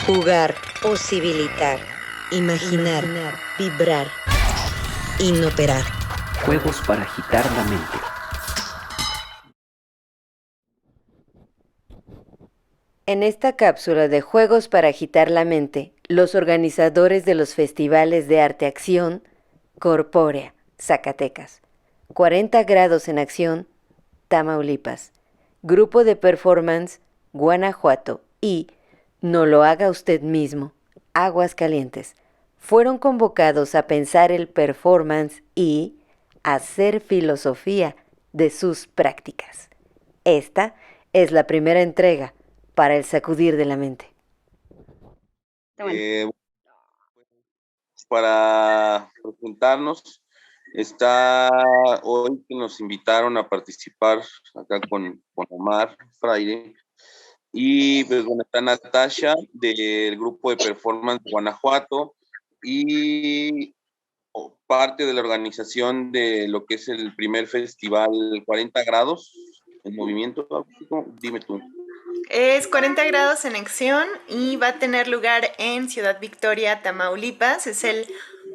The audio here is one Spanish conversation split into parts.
Jugar, posibilitar, imaginar, vibrar, inoperar. Juegos para agitar la mente. En esta cápsula de Juegos para agitar la mente, los organizadores de los festivales de arte acción, Corpórea, Zacatecas, 40 grados en acción, Tamaulipas, Grupo de Performance, Guanajuato y No lo haga usted mismo, Aguascalientes, fueron convocados a pensar el performance y hacer filosofía de sus prácticas. Esta es la primera entrega para el sacudir de la mente. Para presentarnos, está hoy que nos invitaron a participar acá con Omar Fraile. Y pues bueno, está Natasha del grupo de performance de Guanajuato y parte de la organización de lo que es el primer festival 40 grados en movimiento. Dime tú. Es 40 grados en acción y va a tener lugar en Ciudad Victoria, Tamaulipas. Es el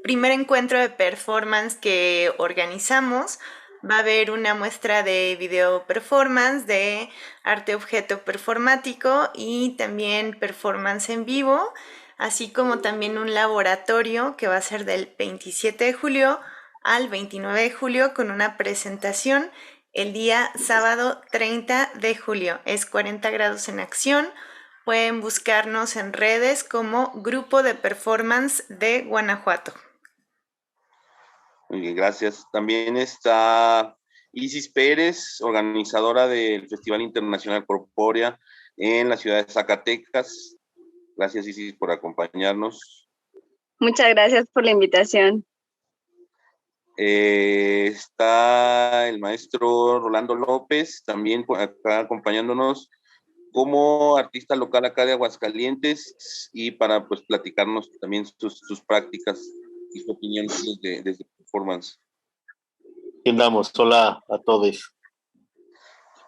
primer encuentro de performance que organizamos. Va a haber una muestra de video performance, de arte objeto performático y también performance en vivo, así como también un laboratorio que va a ser del 27 de julio al 29 de julio con una presentación el día sábado 30 de julio. Es 40 grados en acción. Pueden buscarnos en redes como Grupo de Performance de Guanajuato. Muy bien, gracias. También está Isis Pérez, organizadora del Festival Internacional Corpórea en la ciudad de Zacatecas. Gracias, Isis, por acompañarnos. Muchas gracias por la invitación. Está el maestro Rolando López, también acá acompañándonos como artista local acá de Aguascalientes y para pues platicarnos también sus prácticas y su opinión desde performance. Aquí andamos, hola a todos.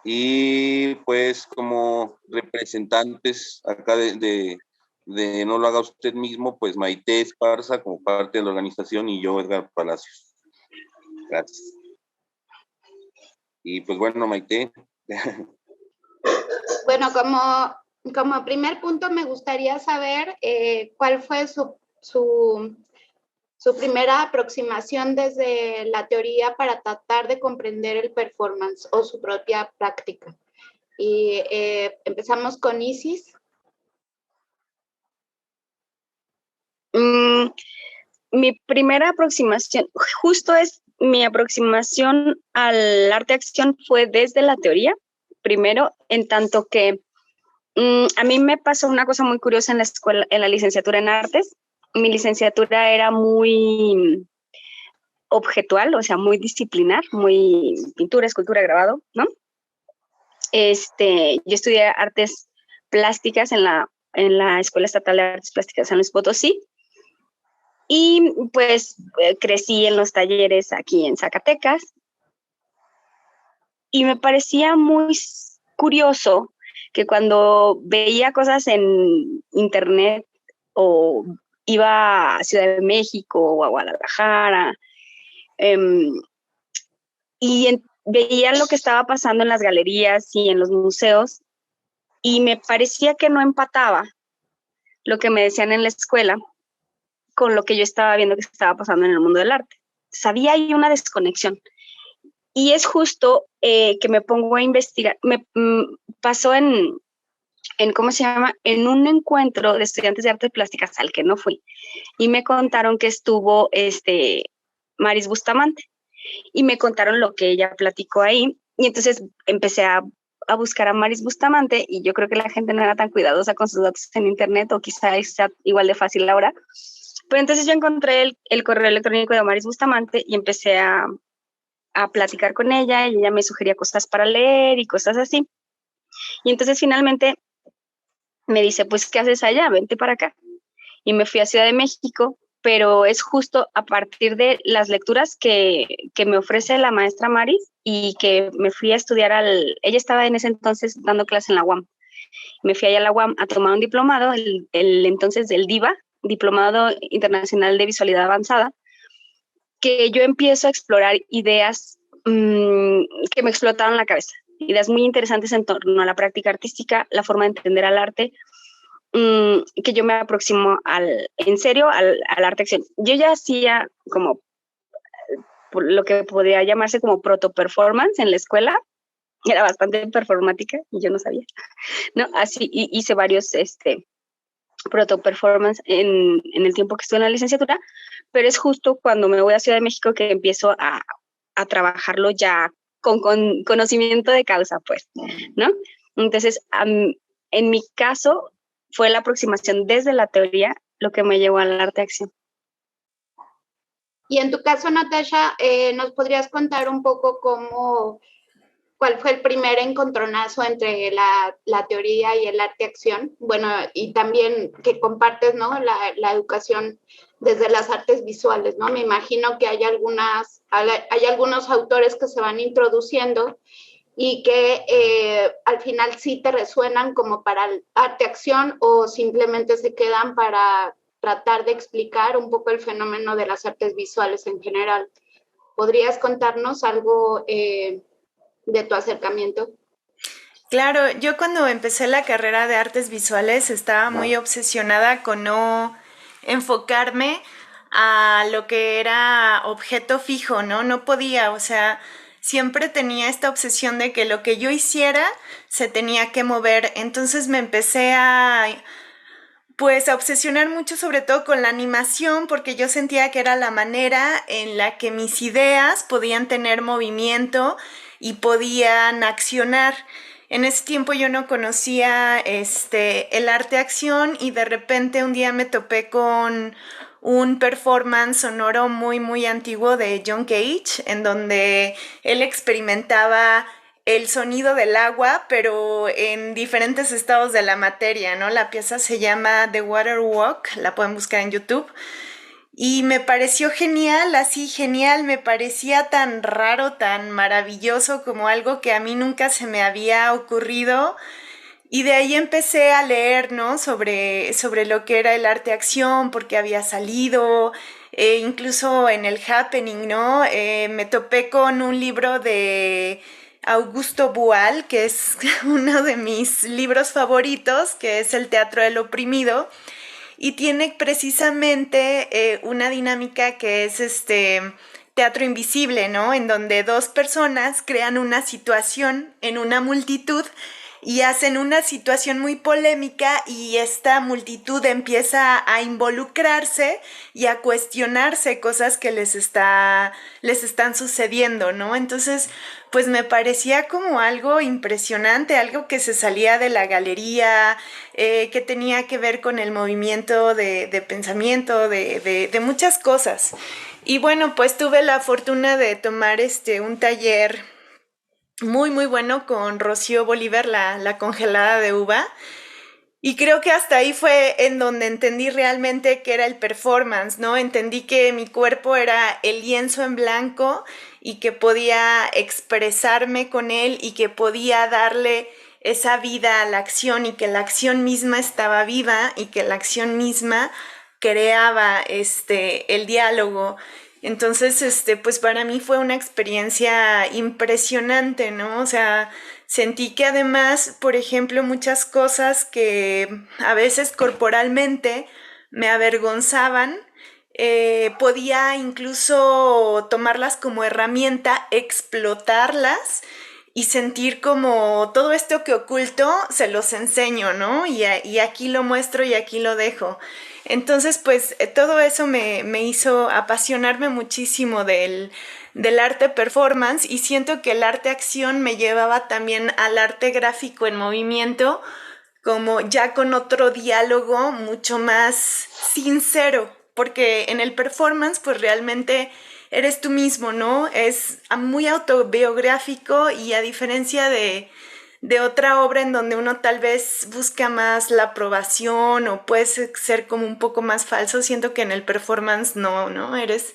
Y pues como representantes acá de No lo haga usted mismo, pues Maite Esparza como parte de la organización y yo, Edgar Palacios. Gracias. Y pues bueno, Maite. Bueno, como primer punto me gustaría saber cuál fue su primera aproximación desde la teoría para tratar de comprender el performance o su propia práctica. Y empezamos con Isis. Mi primera aproximación, justo es mi aproximación al arte acción fue desde la teoría, primero, en tanto que a mí me pasó una cosa muy curiosa en la escuela, en la licenciatura en artes. Mi licenciatura era muy objetual, o sea, muy disciplinar, muy pintura, escultura, grabado, ¿no? Yo estudié artes plásticas en la Escuela Estatal de Artes Plásticas San Luis Potosí. Y pues crecí en los talleres aquí en Zacatecas y me parecía muy curioso que cuando veía cosas en internet o iba a Ciudad de México o a Guadalajara veía lo que estaba pasando en las galerías y en los museos y me parecía que no empataba lo que me decían en la escuela con lo que yo estaba viendo que estaba pasando en el mundo del arte. Sabía ahí una desconexión. Y es justo que me pongo a investigar. Pasó en ¿cómo se llama? En un encuentro de estudiantes de artes plásticas al que no fui. Y me contaron que estuvo Maris Bustamante. Y me contaron lo que ella platicó ahí. Y entonces empecé a buscar a Maris Bustamante y yo creo que la gente no era tan cuidadosa con sus datos en internet o quizá sea igual de fácil ahora. Pero entonces yo encontré el correo electrónico de Maris Bustamante y empecé a platicar con ella y ella me sugería cosas para leer y cosas así. Y entonces finalmente me dice, pues, ¿qué haces allá? Vente para acá. Y me fui a Ciudad de México, pero es justo a partir de las lecturas que me ofrece la maestra Maris y que me fui a estudiar ella estaba en ese entonces dando clase en la UAM. Me fui allá a la UAM a tomar un diplomado, el entonces del DIVA, Diplomado Internacional de Visualidad Avanzada, que yo empiezo a explorar ideas que me explotaron la cabeza, ideas muy interesantes en torno a la práctica artística, la forma de entender al arte, que yo me aproximo en serio al arte-acción. Yo ya hacía como lo que podría llamarse como proto-performance en la escuela, era bastante performática y yo no sabía, ¿no? Así hice varios proto-performance en el tiempo que estuve en la licenciatura, pero es justo cuando me voy a Ciudad de México que empiezo a trabajarlo ya con conocimiento de causa, pues, ¿no? Entonces, en mi caso, fue la aproximación desde la teoría lo que me llevó al arte-acción. Y en tu caso, Natasha, ¿nos podrías contar un poco cuál fue el primer encontronazo entre la teoría y el arte-acción? Bueno, y también que compartes, ¿no? La educación desde las artes visuales, ¿no? Me imagino que hay algunos autores que se van introduciendo y que al final sí te resuenan como para el arte-acción o simplemente se quedan para tratar de explicar un poco el fenómeno de las artes visuales en general. ¿Podrías contarnos algo de tu acercamiento? Claro, yo cuando empecé la carrera de artes visuales estaba muy obsesionada con no enfocarme a lo que era objeto fijo, ¿no? No podía, o sea, siempre tenía esta obsesión de que lo que yo hiciera se tenía que mover. Entonces me empecé a obsesionar mucho sobre todo con la animación porque yo sentía que era la manera en la que mis ideas podían tener movimiento y podían accionar. En ese tiempo yo no conocía el arte-acción y de repente un día me topé con un performance sonoro muy, muy antiguo de John Cage, en donde él experimentaba el sonido del agua, pero en diferentes estados de la materia, ¿no? La pieza se llama The Water Walk, la pueden buscar en YouTube. Y me pareció genial, así genial, me parecía tan raro, tan maravilloso como algo que a mí nunca se me había ocurrido. Y de ahí empecé a leer, ¿no? Sobre lo que era el arte-acción, porque había salido, incluso en el Happening, ¿no? Me topé con un libro de Augusto Boal, que es uno de mis libros favoritos, que es El teatro del oprimido, y tiene precisamente una dinámica que es teatro invisible, ¿no? En donde dos personas crean una situación en una multitud y hacen una situación muy polémica y esta multitud empieza a involucrarse y a cuestionarse cosas que les están sucediendo, ¿no? Entonces, pues me parecía como algo impresionante, algo que se salía de la galería, que tenía que ver con el movimiento de pensamiento, de muchas cosas. Y bueno, pues tuve la fortuna de tomar un taller muy, muy bueno con Rocío Bolívar, la congelada de uva. Y creo que hasta ahí fue en donde entendí realmente qué era el performance, ¿no? Entendí que mi cuerpo era el lienzo en blanco y que podía expresarme con él y que podía darle esa vida a la acción y que la acción misma estaba viva y que la acción misma creaba el diálogo. Entonces, pues para mí fue una experiencia impresionante, ¿no? O sea, sentí que además, por ejemplo, muchas cosas que a veces corporalmente me avergonzaban, podía incluso tomarlas como herramienta, explotarlas y sentir como todo esto que oculto se los enseño, ¿no? Y aquí lo muestro y aquí lo dejo. Entonces, pues todo eso me hizo apasionarme muchísimo del arte performance y siento que el arte acción me llevaba también al arte gráfico en movimiento, como ya con otro diálogo mucho más sincero, porque en el performance pues realmente eres tú mismo, ¿no? Es muy autobiográfico y a diferencia de otra obra en donde uno tal vez busca más la aprobación o puede ser como un poco más falso, siento que en el performance no, eres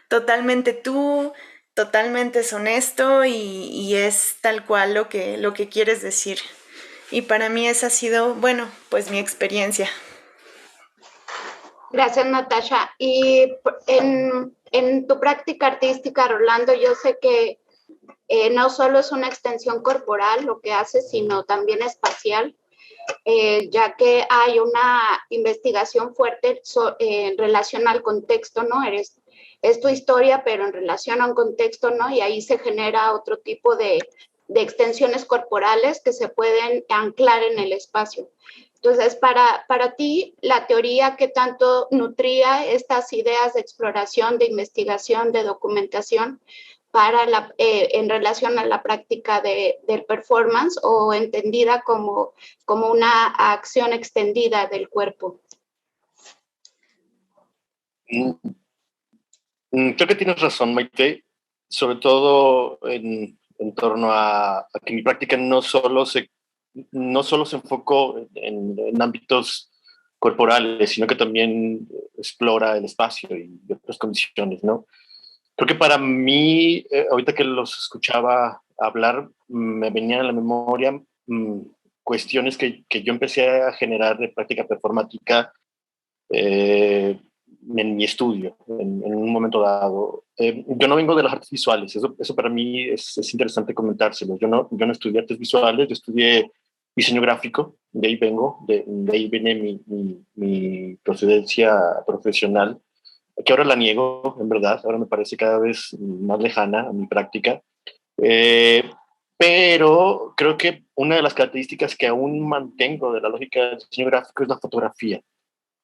totalmente tú, totalmente honesto y es tal cual lo que quieres decir. Y para mí esa ha sido, bueno, pues mi experiencia. Gracias, Natasha. Y en tu práctica artística, Rolando, yo sé que no solo es una extensión corporal lo que haces, sino también espacial, ya que hay una investigación fuerte en relación al contexto, ¿no? Es tu historia, pero en relación a un contexto, ¿no? Y ahí se genera otro tipo de extensiones corporales que se pueden anclar en el espacio. Entonces, para ti, la teoría que tanto nutría estas ideas de exploración, de investigación, de documentación, en relación a la práctica del performance o entendida como una acción extendida del cuerpo. Creo que tienes razón, Maite, sobre todo en torno a que mi práctica no solo se enfocó en ámbitos corporales, sino que también explora el espacio y otras condiciones, ¿no? Creo que para mí, ahorita que los escuchaba hablar, me venían a la memoria cuestiones que yo empecé a generar de práctica performática en mi estudio, en un momento dado. Yo no vengo de las artes visuales, eso para mí es interesante comentárselo. Yo no estudié artes visuales, yo estudié diseño gráfico, de ahí vengo, de ahí viene mi procedencia profesional, que ahora la niego, en verdad, ahora me parece cada vez más lejana a mi práctica. Pero creo que una de las características que aún mantengo de la lógica del diseño gráfico es la fotografía.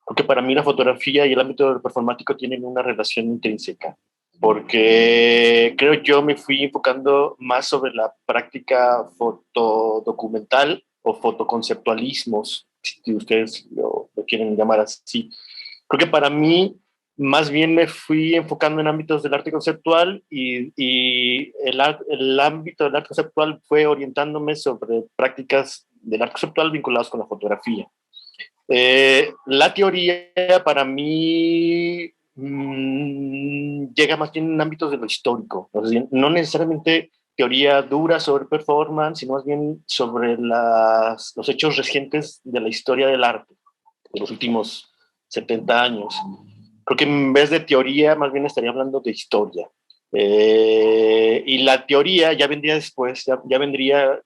Porque para mí la fotografía y el ámbito del performático tienen una relación intrínseca, porque creo yo me fui enfocando más sobre la práctica fotodocumental o fotoconceptualismos, si ustedes lo quieren llamar así. Creo que para mí más bien me fui enfocando en ámbitos del arte conceptual y el ámbito del arte conceptual fue orientándome sobre prácticas del arte conceptual vinculadas con la fotografía. La teoría para mí llega más bien en ámbitos de lo histórico, no necesariamente teoría dura sobre performance, sino más bien sobre los hechos recientes de la historia del arte de los últimos 70 años. Creo que en vez de teoría más bien estaría hablando de historia. Y la teoría ya vendría después, ya vendría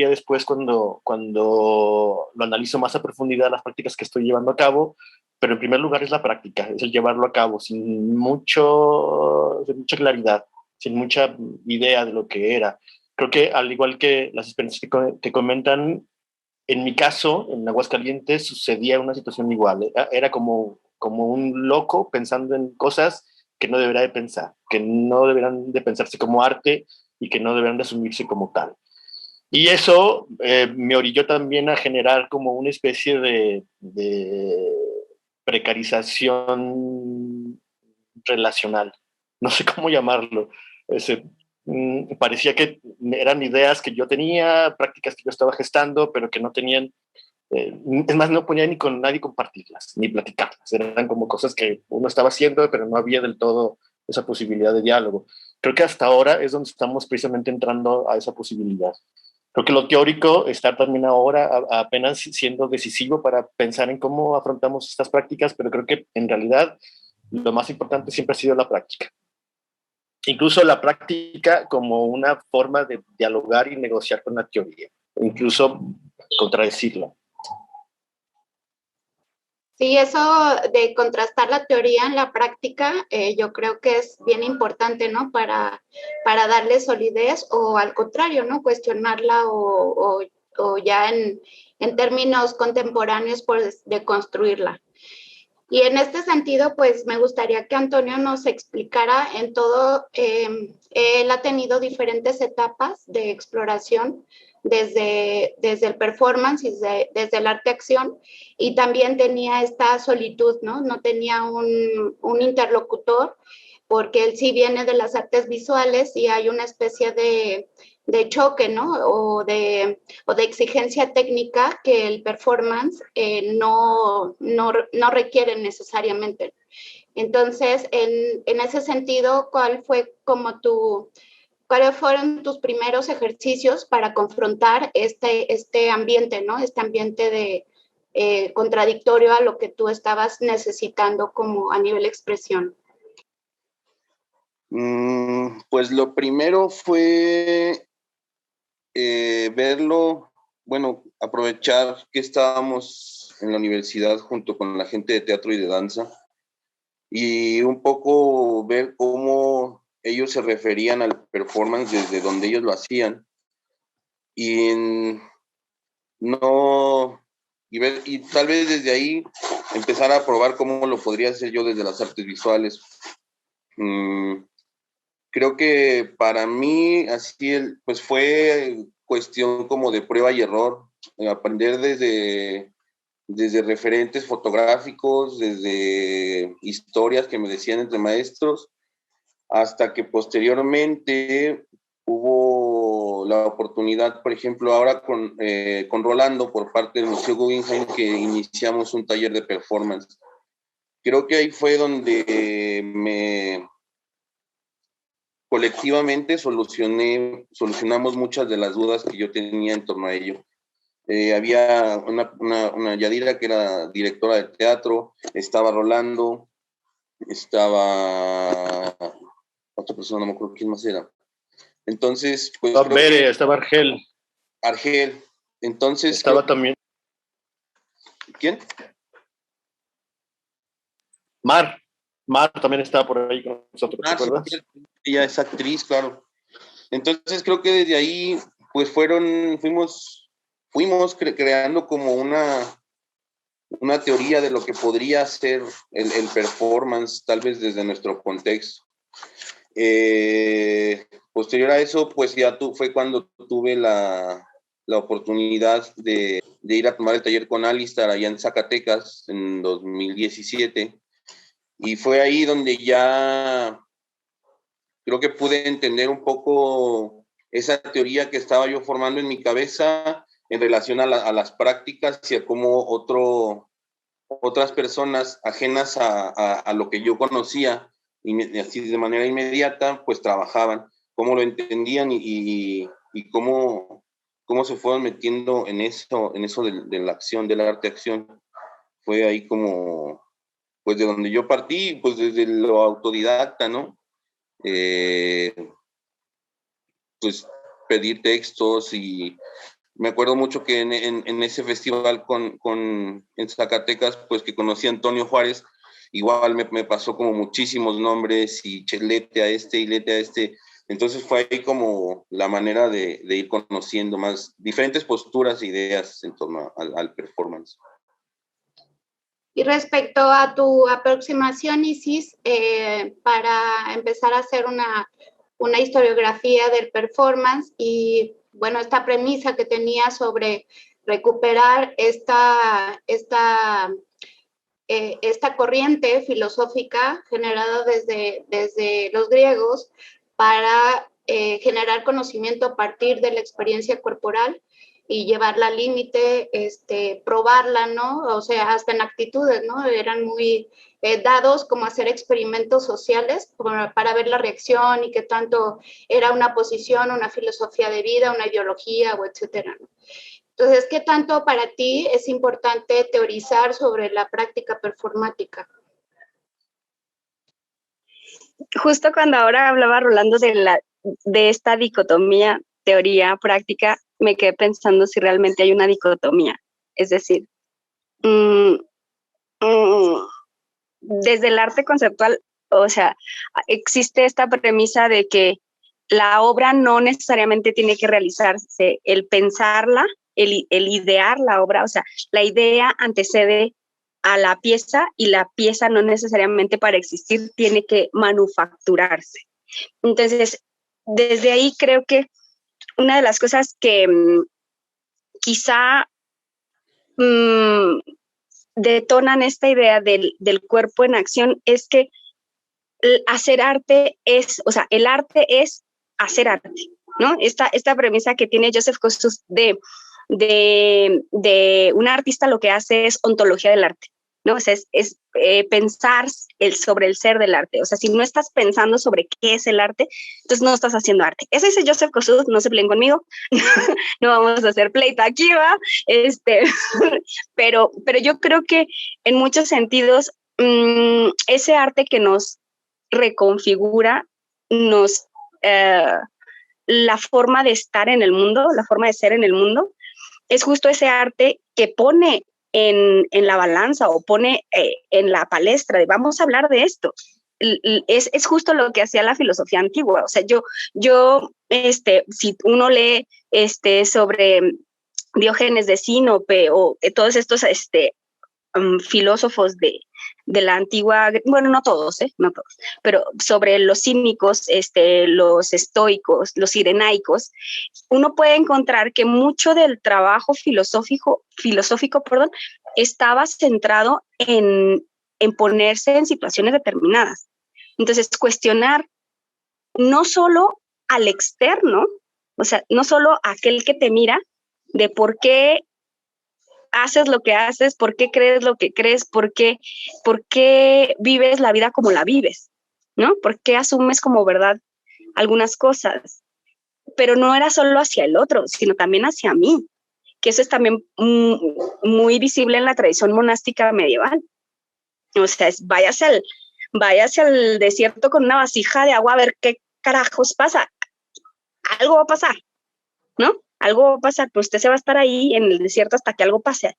después cuando lo analizo más a profundidad las prácticas que estoy llevando a cabo, pero en primer lugar es la práctica, es el llevarlo a cabo sin mucha claridad, sin mucha idea de lo que era. Creo que al igual que las experiencias que comentan, en mi caso, en Aguascalientes, sucedía una situación igual. Era como un loco pensando en cosas que no debería de pensar, que no deberían de pensarse como arte y que no deberían de asumirse como tal. Y eso me orilló también a generar como una especie de precarización relacional. No sé cómo llamarlo. Parecía que eran ideas que yo tenía, prácticas que yo estaba gestando, pero que no tenían es más, no ponía ni con nadie compartirlas, ni platicarlas. Eran como cosas que uno estaba haciendo, pero no había del todo esa posibilidad de diálogo. Creo que hasta ahora es donde estamos precisamente entrando a esa posibilidad. Creo que lo teórico está también ahora apenas siendo decisivo para pensar en cómo afrontamos estas prácticas, pero creo que en realidad lo más importante siempre ha sido la práctica. Incluso la práctica como una forma de dialogar y negociar con la teoría, incluso contradecirla. Sí, eso de contrastar la teoría en la práctica, yo creo que es bien importante, ¿no? Para darle solidez o al contrario, ¿no? Cuestionarla o ya en términos contemporáneos, pues, de construirla. Y en este sentido, pues me gustaría que Antonio nos explicara en todo, él ha tenido diferentes etapas de exploración desde el performance, desde el arte-acción, y también tenía esta solitud, ¿no? No tenía un interlocutor, porque él sí viene de las artes visuales y hay una especie de choque, ¿no? O de exigencia técnica que el performance no requiere necesariamente. Entonces, en ese sentido, ¿cuál fue como ¿cuáles fueron tus primeros ejercicios para confrontar este ambiente, ¿no? Este ambiente de contradictorio a lo que tú estabas necesitando como a nivel expresión. Pues lo primero fue verlo, bueno, aprovechar que estábamos en la universidad junto con la gente de teatro y de danza y un poco ver cómo ellos se referían al performance desde donde ellos lo hacían y y tal vez desde ahí empezar a probar cómo lo podría hacer yo desde las artes visuales. Creo que para mí así pues fue cuestión como de prueba y error, aprender desde referentes fotográficos, desde historias que me decían entre maestros, hasta que posteriormente hubo la oportunidad, por ejemplo, ahora con Rolando, por parte del Museo Guggenheim, que iniciamos un taller de performance. Creo que ahí fue donde colectivamente solucionamos muchas de las dudas que yo tenía en torno a ello. Había una Yadira que era directora de teatro, estaba Rolando, estaba otra persona, no me acuerdo quién más era. Entonces, pues... Estaba Argel. Argel. Entonces... Estaba también... ¿Quién? Mar también estaba por ahí con nosotros, ¿te acuerdas? Sí, ella es actriz, claro. Entonces creo que desde ahí, pues fuimos creando como una teoría de lo que podría ser el performance, tal vez desde nuestro contexto. Posterior a eso, pues ya fue cuando tuve la oportunidad de ir a tomar el taller con Alistar allá en Zacatecas en 2017. Y fue ahí donde ya creo que pude entender un poco esa teoría que estaba yo formando en mi cabeza en relación a las prácticas y a cómo otras personas ajenas a lo que yo conocía, y así de manera inmediata, pues trabajaban, cómo lo entendían y cómo se fueron metiendo en eso de la acción, del arte-acción. Fue ahí como, pues de donde yo partí, pues desde lo autodidacta, ¿no? Pues pedir textos y me acuerdo mucho que en ese festival en Zacatecas, pues que conocí a Antonio Juárez, igual me pasó como muchísimos nombres y lete a este y lete a este. Entonces fue ahí como la manera de ir conociendo más diferentes posturas e ideas en torno al performance. Y respecto a tu aproximación, Isis, para empezar a hacer una historiografía del performance y, bueno, esta premisa que tenía sobre recuperar esta corriente filosófica generada desde los griegos para generar conocimiento a partir de la experiencia corporal y llevarla al límite, probarla, ¿no? O sea, hasta en actitudes, ¿no? Eran muy dados como hacer experimentos sociales para ver la reacción y qué tanto era una posición, una filosofía de vida, una ideología, o etcétera, ¿no? Entonces, ¿qué tanto para ti es importante teorizar sobre la práctica performática? Justo cuando ahora hablaba Rolando de esta dicotomía teoría-práctica, me quedé pensando si realmente hay una dicotomía. Es decir, desde el arte conceptual, o sea, existe esta premisa de que la obra no necesariamente tiene que realizarse, el pensarla, el idear la obra, o sea, la idea antecede a la pieza y la pieza no necesariamente para existir tiene que manufacturarse. Entonces, desde ahí creo que una de las cosas que quizá detonan esta idea del cuerpo en acción es que hacer arte es, o sea, el arte es hacer arte, ¿no? Esta premisa que tiene Joseph Kosuth de un artista lo que hace es ontología del arte. ¿no? O sea, pensar sobre el ser del arte. O sea, si no estás pensando sobre qué es el arte, entonces no estás haciendo arte. Eso dice Joseph Kosuth, no se peleen conmigo, no vamos a hacer pleito aquí, ¿va? Pero yo creo que en muchos sentidos, ese arte que nos reconfigura, la forma de estar en el mundo, la forma de ser en el mundo, es justo ese arte que pone en la balanza o pone en la palestra de vamos a hablar de esto. Es justo lo que hacía la filosofía antigua. O sea, si uno lee sobre Diógenes de Sinope o todos estos filósofos de la antigua, bueno, no todos, pero sobre los cínicos, los estoicos, los cirenaicos, uno puede encontrar que mucho del trabajo filosófico, estaba centrado en ponerse en situaciones determinadas. Entonces, cuestionar no solo al externo, o sea, no solo a aquel que te mira, de por qué haces lo que haces, por qué crees lo que crees, por qué vives la vida como la vives, ¿no? ¿Por qué asumes como verdad algunas cosas? Pero no era solo hacia el otro, sino también hacia mí, que eso es también muy visible en la tradición monástica medieval. O sea, váyase al desierto con una vasija de agua a ver qué carajos pasa. Algo va a pasar, ¿no? Algo va a pasar, pues usted se va a estar ahí en el desierto hasta que algo pase,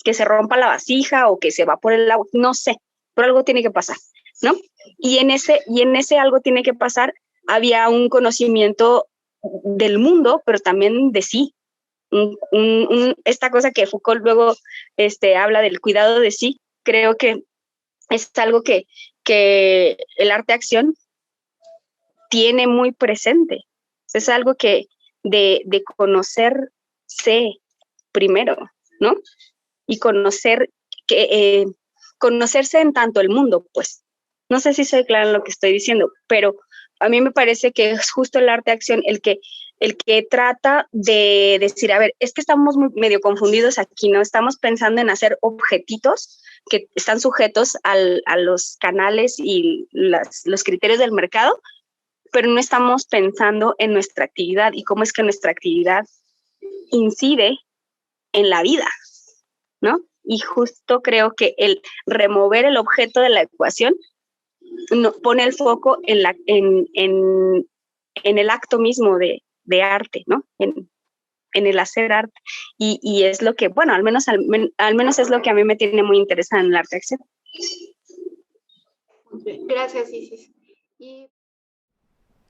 que se rompa la vasija o que se evapore el agua, no sé, pero algo tiene que pasar, ¿no? Y en ese algo tiene que pasar, había un conocimiento del mundo, pero también de sí. Esta cosa que Foucault luego habla del cuidado de sí, creo que es algo que el arte acción tiene muy presente. Es algo que de conocerse primero, ¿no? Y conocerse en tanto el mundo, pues. No sé si soy clara en lo que estoy diciendo, pero a mí me parece que es justo el arte acción el que trata de decir, a ver, es que estamos medio confundidos aquí, ¿no? Estamos pensando en hacer objetitos que están sujetos a los canales y los criterios del mercado, pero no estamos pensando en nuestra actividad y cómo es que nuestra actividad incide en la vida, ¿no? Y justo creo que el remover el objeto de la ecuación pone el foco en el acto mismo de arte, ¿no? En el hacer arte. Y es lo que, bueno, al menos es lo que a mí me tiene muy interesada en el arte acción. Gracias, Isis.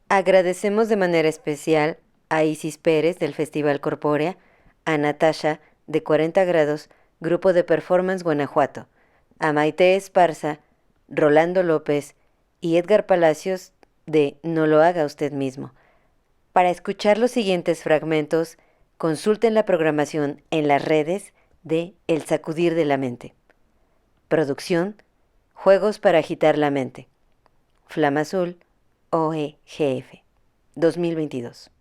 Agradecemos de manera especial a Isis Pérez del Festival Corpórea, a Natasha de 40 grados, Grupo de Performance Guanajuato, a Maite Esparza, Rolando López y Edgar Palacios de No lo haga usted mismo. Para escuchar los siguientes fragmentos, consulten la programación en las redes de El Sacudir de la Mente. Producción, Juegos para agitar la mente. Flama Azul, OEGF, 2022.